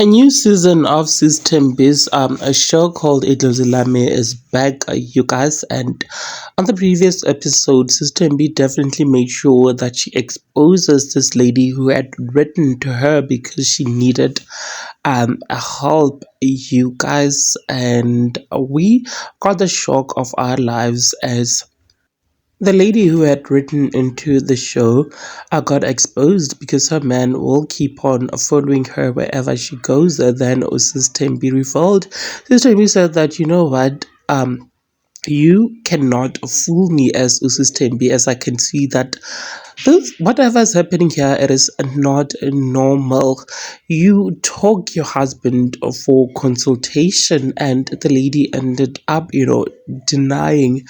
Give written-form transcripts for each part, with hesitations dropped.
A new season of System Biz, a show called Idlozilame is back, you guys. And on the previous episode, System B definitely made sure that she exposes this lady who had written to her because she needed a help, you guys. And we got the shock of our lives as the lady who had written into the show got exposed because her man will keep on following her wherever she goes. Then Usis Tembi revolted. Sister Tembi said that, you know what, you cannot fool me as Usis Tembi, as I can see that this, whatever is happening here, it is not normal. You took your husband for consultation, and the lady ended up, denying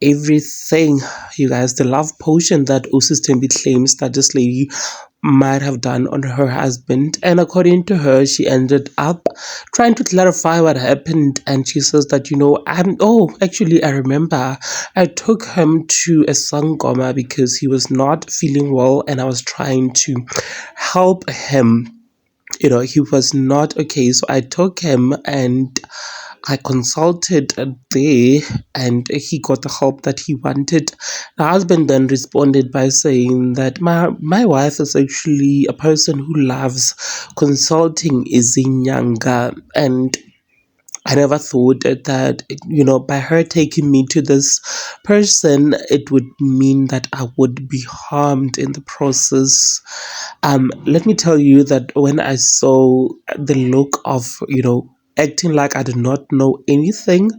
everything. You guys, the love potion that Usis Tembi claims that this lady might have done on her husband, and according to her, she ended up trying to clarify what happened. And she says that, actually, I remember I took him to a sangoma because he was not feeling well, and I was trying to help him. He was not okay, so I took him and I consulted there, and he got the help that he wanted. The husband then responded by saying that my wife is actually a person who loves consulting izinyanga, and I never thought that, by her taking me to this person, it would mean that I would be harmed in the process. Let me tell you that when I saw the look of, acting like I did not know anything,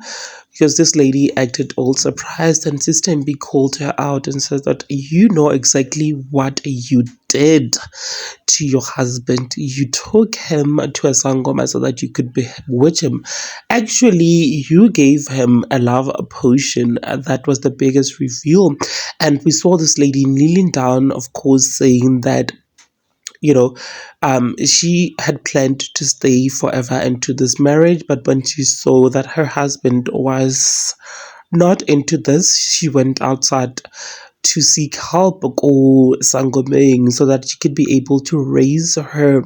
because this lady acted all surprised, and Sister MB called her out and said that you know exactly what you did to your husband. You took him to a sangoma so that you could bewitch him. Actually, you gave him a love potion. That was the biggest reveal. And we saw this lady kneeling down, of course, saying that she had planned to stay forever into this marriage, but when she saw that her husband was not into this, she went outside to seek help or sangomeng so that she could be able to raise her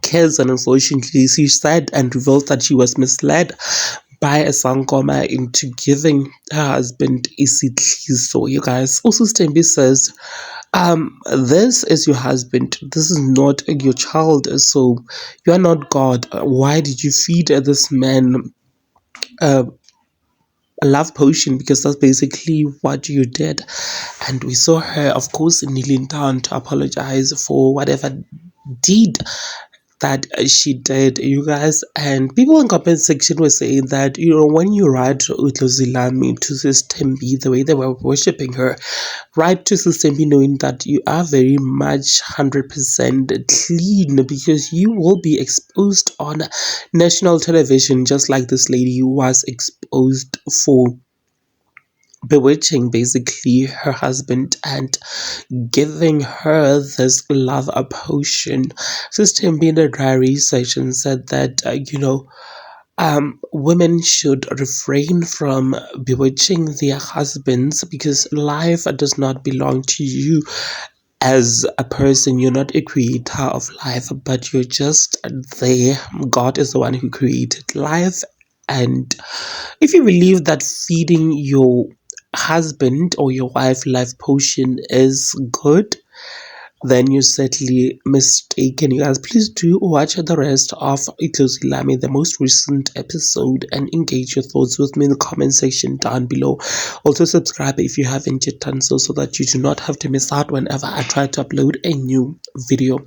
kids. And unfortunately, she said and revealed that she was misled by a sangoma into giving her husband a so you guys. Also, Stembi says, this is your husband. This is not your child. So you are not God. Why did you feed this man uh, a love potion? Because that's basically what you did. And we saw her, of course, kneeling down to apologize for whatever deed that she did, you guys. And people in comment section were saying that, when you write Utlozilami to System B, the way they were worshipping her, write to System B knowing that you are very much 100% clean, because you will be exposed on national television, just like this lady was exposed for bewitching basically her husband and giving her this love potion. Sister M in the diary session said that, women should refrain from bewitching their husbands because life does not belong to you. As a person, you're not a creator of life, but you're just there. God is the one who created life. And if you believe that feeding your husband or your wife life potion is good, then you're certainly mistaken. You guys, please do watch the rest of Itlozilame, the most recent episode, and engage your thoughts with me in the comment section down below. Also, subscribe if you haven't yet done so, so that you do not have to miss out whenever I try to upload a new video.